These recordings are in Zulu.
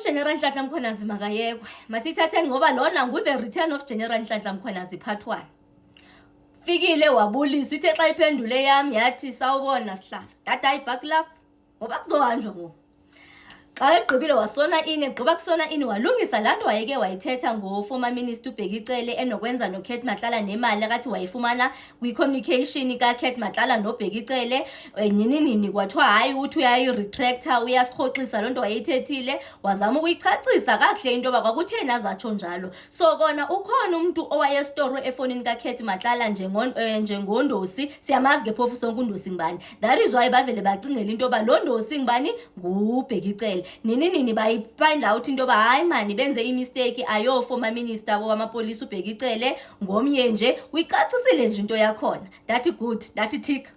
uGeneral Nhlanhla Mkhwanazi makayekwe. Masithathe ngoba lona ngu-the return of General Nhlanhla Mkhwanazi part 1. Fikile wabulisa ithe xa iphendule yami yathi sawubona sihlalo. Dada ayibhakula ngoba kuzohanjwa ngoku. Xa egqibile wasona ini egqiba kusona ini walungisa lanto wayeke wayithetha ngo-former minister uBhekicele enokwenza noKate Matlala nemali akathi wayifumana kwi-communication kaKate Matlala noBhekicele nini kwathiwa hayi uthi uyayi-retractor uyasirhoxisa lonto wayithethile wazama ukuyichacisa kakuhle into yoba kwakutheni azatsho njalo. So kona ukhona umuntu owayesitoro efonini kaKate Matlala njengondosi siyamazi ke phofu sonke undosi ngibani. That is why bavele bacingela into yoba lo ndosi ngibani nguBhekicele. Nini bayi-find out into yoba hayi mani benze imistake ayo former minister wamapolisa uBhekicele ngomnye nje uyicacisile nje into yakhona. That good, that tick.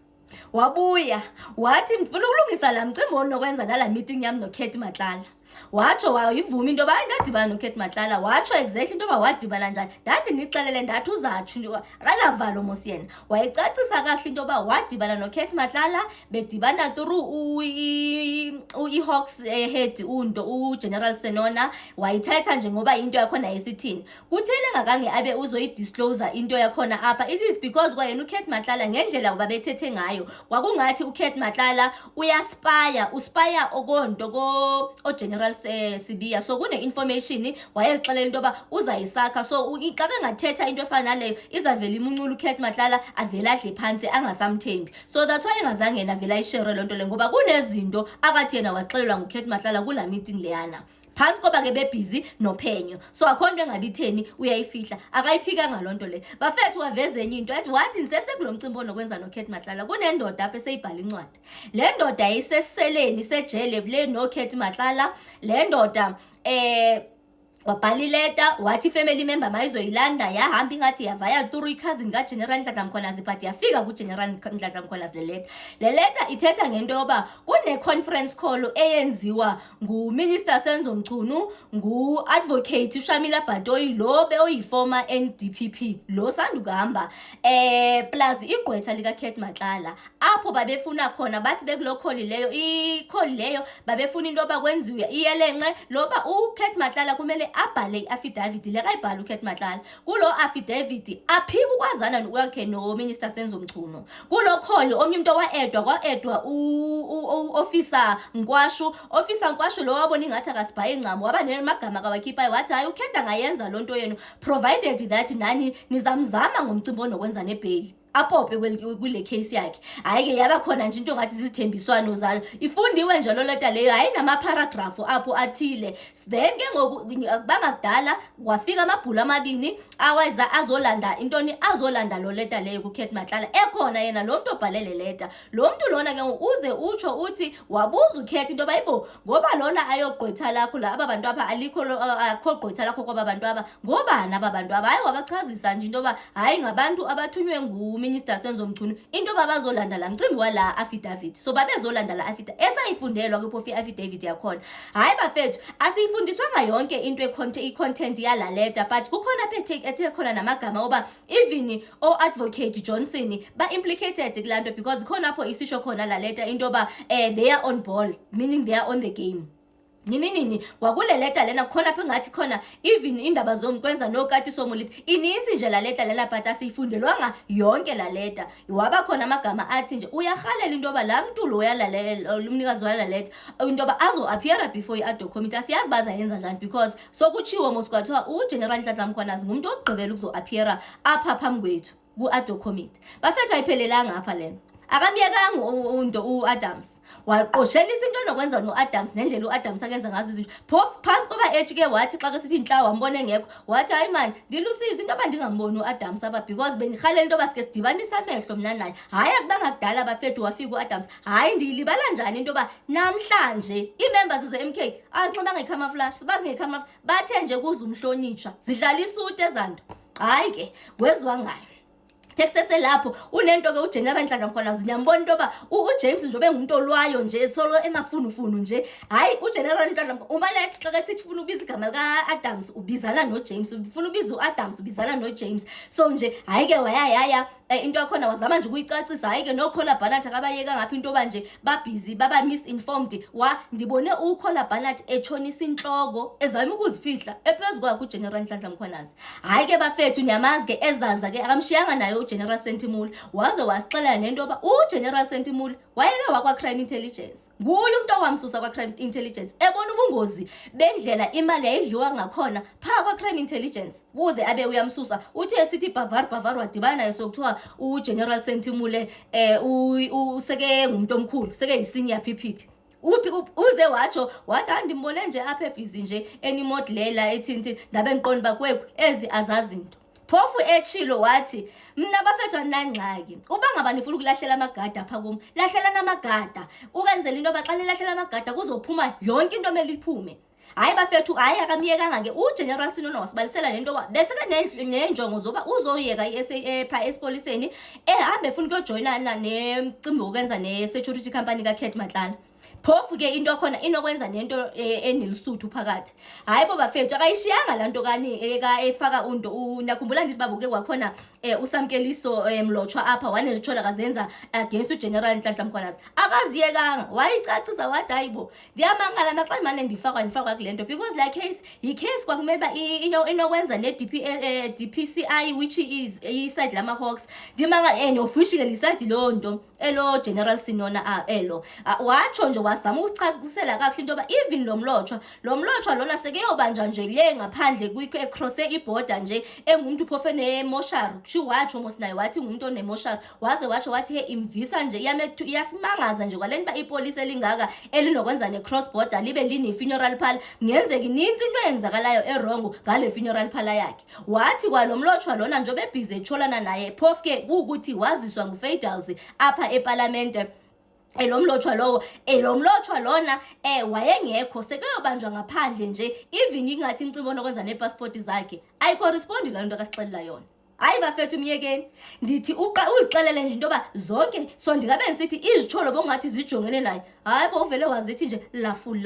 Wabuya wathi ngifuna ukulungisa la mcimbi onokwenza nala meeting yami noKate Matlala. Watsho wayivuma into yoba ndadibana noKate Matlala watsho exactly into yoba wadibana njani. Ndandinixelele ndathi uzatsho akanavalo mos yena wayicacisa kakuhle into yoba wadibana noKate Matlala bedibana through i-Hawks head uGeneral Senona wayithetha nje ngoba into yakhona yesithini kuthele ngakange abe uzoyidisclose into yakhona apha. It is because kwayena uKate Matlala ngendlela babethethe ngayo kwakungathi uKate Matlala uspaya okonto oGeneral Sibiya. So kune information wayezixelela into yoba uzayisakha. So xa kangathetha into efana naleyo izavela imuncula uKate Matlala avela adle phansi angasamthembi. So that's why engazange avela ishare lonto le ngoba kunezinto akathi yena wasixelelwa nguKate Matlala kula meeting leyana phansi koba ke bebhizi nophenyo. So akho nto engabitheni uyayifihla akayiphika ngalonto le. Bafethu waveza enye into athi wathi nisesekulo mcimbi onokwenza noKate Matlala kunendoda apha eseyibhala incwadi. Le ndoda yayiseseleni sejele le noKate Matlala. Le ndoda wabhala ileta wathi family member mayizoyilanda yahamba ingathi yavaya through i-cousin kaGeneral Nhlanhla Mkhwanazi but yafika kuGeneral Nhlanhla Mkhwanazi le leta ithetha ngento yoba kune-conference call eyenziwa nguMinister Senzo Mchunu ngu-advocate uShamila Batoyi lo beoyi-former NDPP lo sandukuhamba plus igqwetha likaKate Matlala apho babefuna khona bathi bekulo call leyo i-call leyo babefuna into yoba kwenziwe iyelenqe loba uKate Matlala kumele abhale i-affidavit le kayibhala uKate Matlala. Kulo affidavit aphika ukwazana nokwakhe noMinister Senzo Mchunu. Kulo call omnye umuntu kwa-edwa u-officer Nkwashu lo wabona ingathi akasibhaye ingcamo waba nemagama kawakhiphayo wathi hayi uKate angayenza lonto yenu provided that nani nizamzama ngomcimbi onokwenza nebheli apophe kule case yakhe. Hayi ke yaba khona nje into ngathi zithembiswano zalo ifundiwe nje lo leta leyo hayi nama-paragraph apho athile. Then ke ngoku bangakudala kwafika amabhulu amabini aweza azolanda intoni azolanda lo leta leyo kuKate Matlala ekhona yena lo muntu obhalele leta. Lo muntu lona ke uze utsho uthi wabuza uKate into bayibo ngoba lona ayogqwetha lakho la abantu apha alikho akho gqwetha lakho kwaba bantu aba ngobani ababantu aba. Hayi wabachazisa nje into ba hayi ngabantu abathunywe Minister Senzo Mchunu into babazolanda la mcimbi wala affidavit. So babezolanda la affidavit esayifundelwa kwipofi affidavit yakhona. Hayi bafethu asiyifundiswanga yonke into i-content yala letter but kukhona ethe khona namagama oba even o-advocate Johnson ba-implicated kulanto because khona apho isisho khona la letter into yoba they are on ball meaning they are on the game. Nini wakule leta lena khona apho ngathi khona even indaba zomkwenza nokati somulifi ininzi nje la leta lela but asiyifundelwanga yonke la leta. Waba khona amagama athi nje uyahalela into yoba la mntu lo yalalela umnikazi wala leta into yoba azo appear before i-ADO committee. Asiyazi bazayenza njani because sokutshiwo mos kwathiwa uGeneral Nhlanhla Mkhwanazi ngumuntu ogqibela ukuzo appear apha phambi kwethu ku-ADO committee. Bafethu ayiphelelanga apha lena akamyekanga u-Adams waqoshelisa into onokwenza no-Adams nendlela u-Adams akenza ngazo izinto phofu phansi koba ejike wathi xa kesithi inhla wambona engekho wathi hayi mani ndilusizi into yoba ndingamboni u-Adams apha because bendihalela into yoba sike sidibanisa amehlo mna naye. Hayi akubanga kudala bafethu wafika u-Adams hayi ndiyilibala njani into yoba namhlanje ii-members ze-MK azinxibanga i-camouflage bazi nge-camouflage bathe nje kuze umhlonitshwa zidlala isuti ezanto. Hayi ke weziwa ngayo Texas lapho unento ke uGeneral Nhlanhla Mkhwanazi nyambona into yoba uJames njobe ngumuntu olwayo nje solo emafunufunu nje. Hayi uGeneral Nhlanhla uma lethi xa ke sithi ufuna ubiza igama lika-Adams ubizana noJames ufuna ubiza uAdams ubizana noJames. So nje hayi ke wayaya into yakhona wazama nje ukuyicacisa, hayi ke noKhola Barnard akabayeka ngaphi into yoba nje babhizi baba misinformed. Ndibone uKhola Barnard etshonisa inhloko ezama ukuzifihla ephezu kwakhe uGeneral Nhlanhla Mkhwanazi. Hayi ke bafethu nyamazi ke ezaza ke akamshiyanga naye uGeneral Sentimula, waze wasixelela nento yoba uGeneral Sentimula wayeke wakwa-Crime Intelligence. Nguye umuntu owamsusa kwa-Crime Intelligence ebona ubungozi bendlela imali yayidliwa ngakhona phaa kwa-Crime Intelligence kuze abe uyamsusa. Uthe esithi Bavar wadibana naye sokuthiwa uGeneral Sentimula useke ngumuntu omkhulu, seke yi-senior PPP. Uze watsho wathi andimbone nje apha ebhizi nje enimodelela ethinti ndabe ngiqondi bakwekhu ezi azazinto. Phofu etshilo wathi mna bafethu anangxaki, uba ngaba nifuna ukulahlela amagada apha kum, lahlela namagada ukwenzela into yoba xa nilahlela amagada kuzophuma yonke into emele iphume. Hayi bafethu, hayi akamyekanga ke uGeneral Sinona wasibalisela nento yoba beseke nenjongo zoba uzoyeka i-SA pha esipoliseni ehambe efuna ukuyojoyinana nemcimbi wokwenza ne-security company kaKhet Matlala. Phofu ke into yakhona inokwenza nento enelisuthu phakathi. Hayi bo bafethu akayishiyanga laa nto efaka unto. Nakhumbula ndithi babuke kwakhona uSamkeliso Mlotshwa apha wanezitshola kazenza against uGeneral Nhlanhla Mkhwanazi. Akaziyekanga, wayicacisa wathi hayi bo ndiyamangala naxa imane ndifakwa kule nto, because la case yi-case kwakumele uba inokwenza ne-DPCI which is iside lama-Hawks. Ndimanga nofishi ke liside loo nto elo General Sinona elo watsho nje wazama ukucacisela kakuhle into yoba even lo mlotshwa lona sekeyobanjwa nje le ngaphandle kwicrosse iborder nje engumuntu phofu enemoshari. Watsho mos naye wathi ngumuntu onemoshari, waze watsho wathi he imvisa nje iyasimangaza nje kwale nto ipolisi elingaka elinokwenza ne-cross border libe line-funeral phala, ngenzeki nintsi into eyenzakalayo erongo ngale funeral phala yakhe. Wathi kwalo mlotshwa lona nje obebhizi etsholana naye phofu ke kukuthi waziswa nguFedals apha epalamente. Lo mlotshwa lona wayengekho, sekeyobanjwa ngaphandle nje, even ingathi imcimbi onokwenza neepasipoti zakhe ayicorrespondi laa nto akasixelela yona. Hayi bafethu myekeni, ndithi uzixelele nje into yoba zonke so ndingabe ndisithi izitsholo bongathi zijongene naye. Hayi bo uvele wazithi nje lafu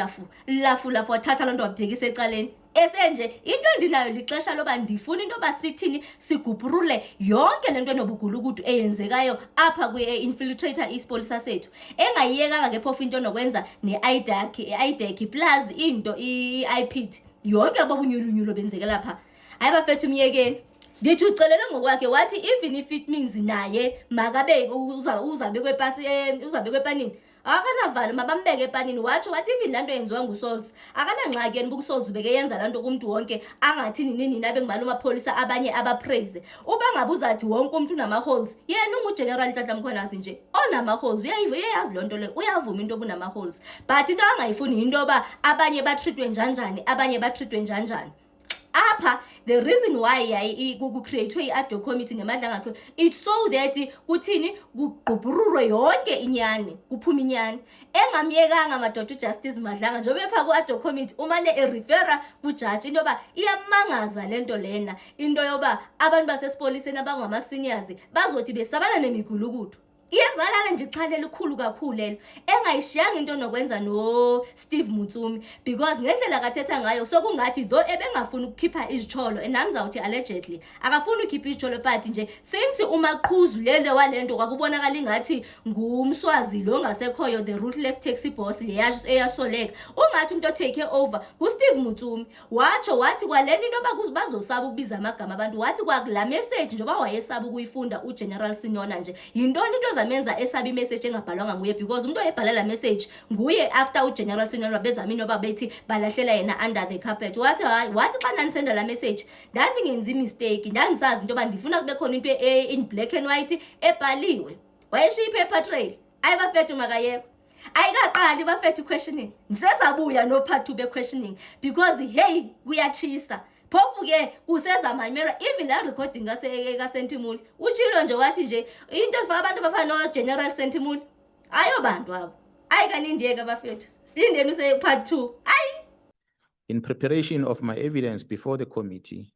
wathatha loo nto wabhekisa ecaleni. Esenje into endinayo lixesha loba ndifuna into yoba sithini sigubhurule yonke lento enobugulukudu eyenzekayo apha kwi-infiltrator isipolisa sethu, engayiyekanga ke phofu into nokwenza ne-IDAC plus into i-IPIT yonke abobunyulunyulo benzekela pha. Hayi bafethu myekeni, ndithi ucelele ngokwakhe wathi even if it means naye makabe uzabekwe epanini, akanavalo mabambeke epanini. Watsho wathi even laa nto yenziwa nguSols akanangxaki yena uSols bekeyenza laa nto kumntu wonke, angathi nini abe ngibala amapolisa abanye abapraise. Uba ngabe uzathi wonke umntu unama-holes, yena unguGeneral Nhlanhla Mkhwanazi nje onama-holes. Uyayazi loo nto leyo, uyavuma into obunama-holes, but into angayifuni yinto yoba abanye batreatwe njanjani abanye batreatwe njanjani. Apha the reason why kucreatwe i-ad-hoc committee nemadla ngakho, it's so that kuthini kugqubhururwe yonke inyani, kuphume inyani. Engamyekanga madoda uJustice Madlanga njengoba pha ku-ad-hoc committee umane erifera kujaji into yoba iyamangaza le nto lena, into yoba abantu basesipoliseni abangama-seniors bazothi besabana nemigulukudu. Iyenzakala nje ichane elikhulu kakhulu lelo, engayishiyanga into nokwenza noSteve Mutsumi, because ngendlela kathetha ngayo sokungathi though ebengafuni ukukhipha izitsholo, nami zawuthi allegedly akafuni ukukhipha izitsholo, but nje since umaqhuzu lelo walento kwakubonakala ingathi ngumswazi lo ngasekhoyo, the ruthless taxi boss eyasoleka, ungathi umuntu otake over nguSteve Mutsumi. Watsho wathi kwalento into yoba bazosaba ukubiza amagama abantu, wathi kwakula message njengoba wayesaba ukuyifunda uGeneral Sinona nje yintoni into zamenza esabi message engabhalwanga nguye, because umuntu oyebhala la message nguye after uGeneral Sinona bezama inoba bethi balahlela yena under the carpet. Wathi xa ndanisenda la message ndandingenzi mistake, ndandisazi into yoba ndifuna kube khona into in black and white ebhaliwe. Wayeshiya ipaper trail. Hayi bafethu makayekho, ayikaqali bafethu questioning, ndisezabuya no part 2 be-questioning, because hey kuyatshisa. Phofu ke kusezamanyelwa even la recording kaSentimula utshilo nje wathi nje into ezifaka abantu bafana noGeneral Sentimula ayo bantu abo. Ayikanindiyeka bafethu, silindeni use part 2. In preparation of my evidence before the committee,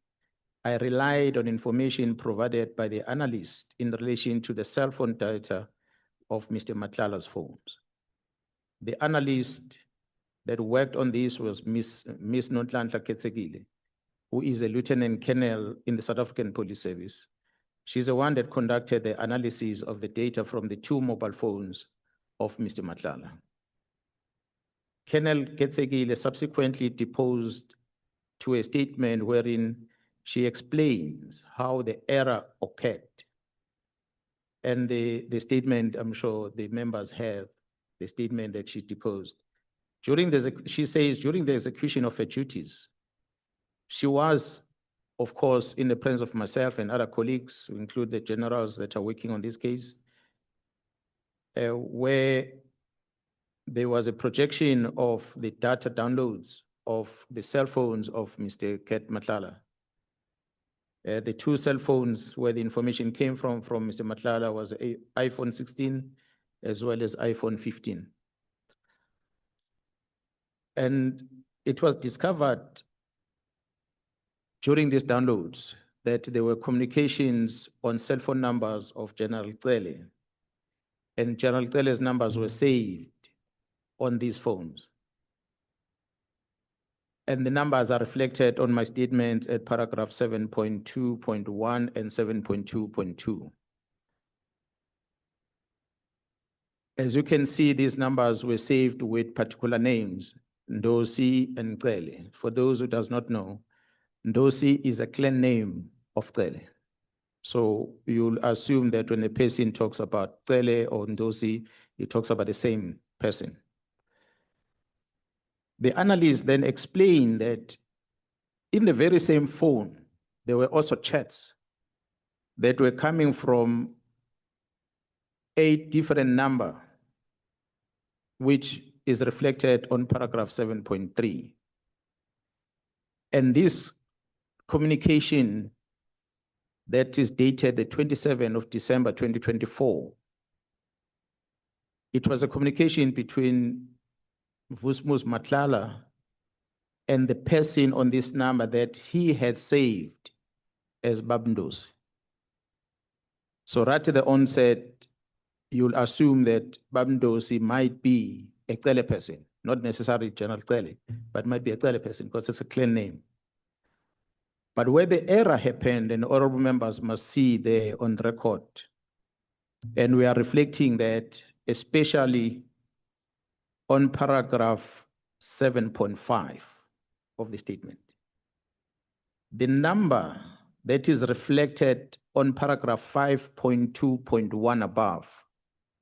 I relied on information provided by the analyst in relation to the cell phone data of Mr. Matlala's phones. The analyst that worked on this was Ms. Nonhlanhla Ketsekile, who is a lieutenant colonel in the South African Police Service, She's the one that conducted the analysis of the data from the two mobile phones of Mr. Matlala. Colonel Getsekile subsequently deposed to a statement wherein she explains how the error occurred. And the statement, I'm sure the members have, the statement that she deposed. She says, during the execution of her duties, she was, of course, in the presence of myself and other colleagues, who include the generals that are working on this case, where there was a projection of the data downloads of the cell phones of Mr. Ket Matlala. The two cell phones where the information came from Mr. Matlala was a iPhone 16 as well as iPhone 15. And it was discovered during these downloads that there were communications on cell phone numbers of General Cele, and General Cele's numbers were saved on these phones. And the numbers are reflected on my statement at paragraph 7.2.1 and 7.2.2. As you can see, these numbers were saved with particular names, Ndosi and Cele. For those who does not know, Ndosi is a clan name of Cele. So you'll assume that when a person talks about Cele or Ndosi, he talks about the same person. The analyst then explained that in the very same phone, there were also chats that were coming from 8 different numbers, which is reflected on paragraph 7.3. And this communication that is dated the 27th of December, 2024, it was a communication between Vusmus Matlala and the person on this number that he had saved as Babndos. So right at the onset, you'll assume that Babndosi might be a Cele person, not necessarily General Cele, but might be a Cele person because it's a clan name. But where the error happened, and honorable members must see there on record, and we are reflecting that especially on paragraph 7.5 of the statement. The number that is reflected on paragraph 5.2.1 above,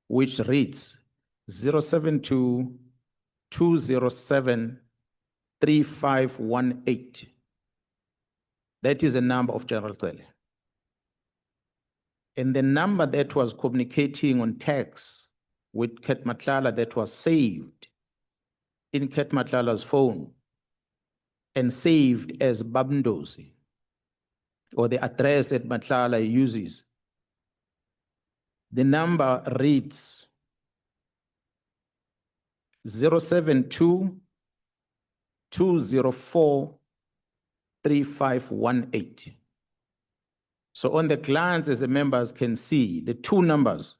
which reads 072-207-3518. That is a number of General Cele. And the number that was communicating on text with Ket Matlala that was saved in Ket Matlala's phone and saved as Babndosi, or the address that Matlala uses, the number reads 072-204-3518. So on the glance, as the members can see, the two numbers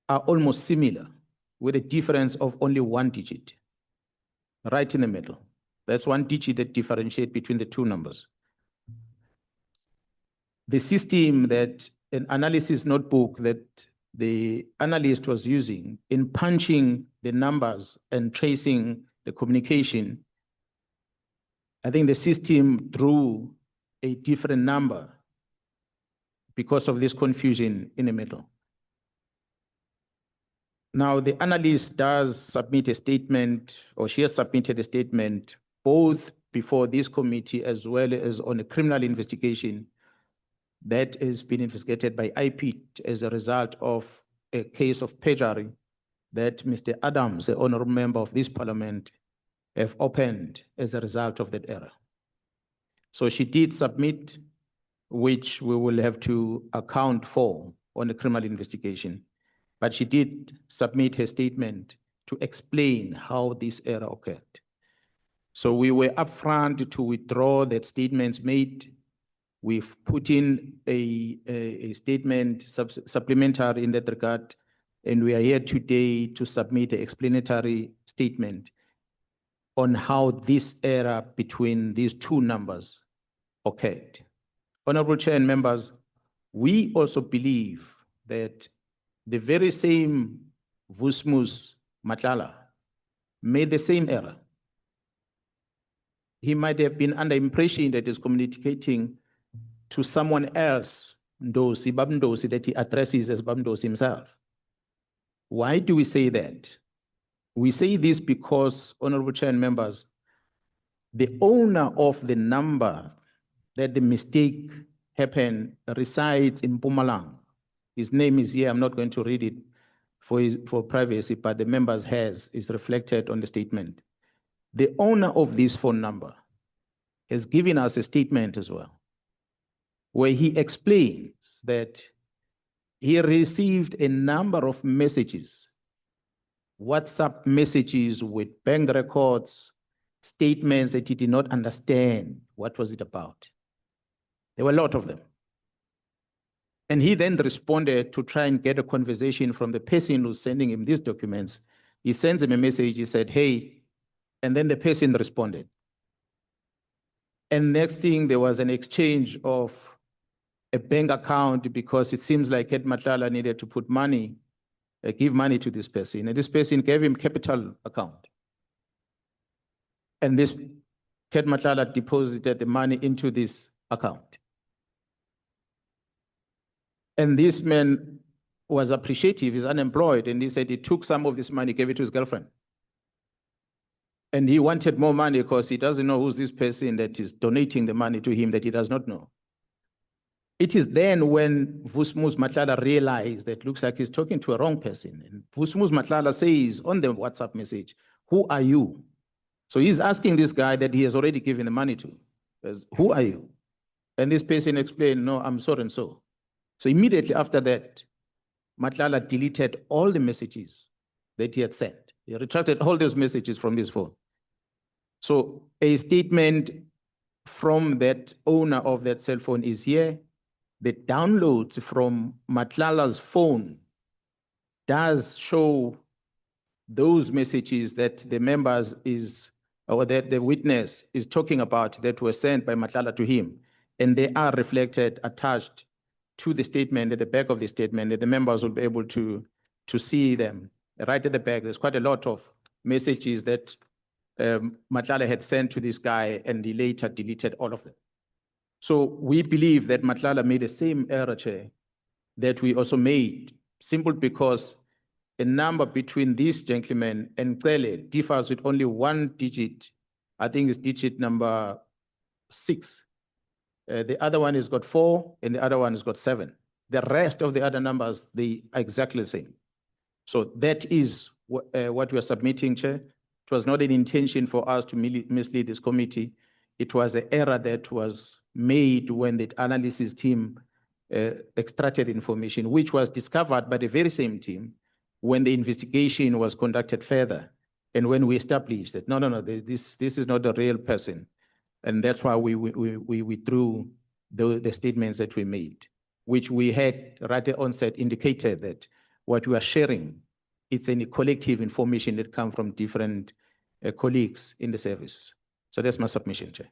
are almost similar with a difference of only 1 digit, right in the middle. That's 1 digit that differentiates between the two numbers. The system that an analysis notebook that the analyst was using in punching the numbers and tracing the communication, I think the system drew a different number because of this confusion in the middle. Now, the analyst does submit a statement, or she has submitted a statement, both before this committee as well as on a criminal investigation that has been investigated by IPIT as a result of a case of perjury that Mr. Adams, the honorable member of this parliament, have opened as a result of that error. So she did submit, which we will have to account for on the criminal investigation. But she did submit her statement to explain how this error occurred. So we were upfront to withdraw that statements made. We've put in a statement supplementary in that regard, and we are here today to submit an explanatory statement on how this error between these two numbers occurred. Honorable Chair and members, We also believe that the very same Vusmus Matlala made the same error. He might have been under impression that he's communicating to someone else, Ndosi, Bab Ndosi, that he addresses as Bab Ndosi himself. Why do we say that? We say this because, Honorable Chair and members, the owner of the number that the mistake happened resides in Mpumalanga. His name is here. I'm not going to read it for privacy, but the members is reflected on the statement. The owner of this phone number has given us a statement as well, where he explains that he received a number of messages, WhatsApp messages with bank records, statements that he did not understand what was it about. There were a lot of them. And he then responded to try and get a conversation from the person who's sending him these documents. He sends him a message, he said, hey, and then the person responded. And next thing, there was an exchange of a bank account because it seems like Ed Matlala needed to put money, give money to this person. And this person gave him capital account. And this Ed Matlala deposited the money into this account. And this man was appreciative, he's unemployed, and he said he took some of this money, gave it to his girlfriend. And he wanted more money because he doesn't know who's this person that is donating the money to him that he does not know. It is then when Vusmus Matlala realized that looks like he's talking to a wrong person. And Vusmus Matlala says on the WhatsApp message, who are you? So he's asking this guy that he has already given the money to, says, who are you? And this person explained, no, I'm so and so. So immediately after that, Matlala deleted all the messages that he had sent. He retracted all those messages from his phone. So a statement from that owner of that cell phone is here. The downloads from Matlala's phone does show those messages that the members or that the witness is talking about that were sent by Matlala to him. And they are reflected, attached to the statement, at the back of the statement, that the members will be able to see them. Right at the back, there's quite a lot of messages that Matlala had sent to this guy, and he later deleted all of them. So we believe that Matlala made the same error, Chair, that we also made, simply because a number between this gentleman and Cele differs with only one digit. I think it's digit number 6. The other one has got 4, and the other one has got 7. The rest of the other numbers, they are exactly the same. So that is what we are submitting, Chair. It was not an intention for us to mislead this committee. It was an error that was made when the analysis team extracted information, which was discovered by the very same team when the investigation was conducted further. And when we established that, no, this is not the real person. And that's why we withdrew the statements that we made, which we had right at onset indicated that what we are sharing, it's any collective information that comes from different colleagues in the service. So that's my submission, Chair.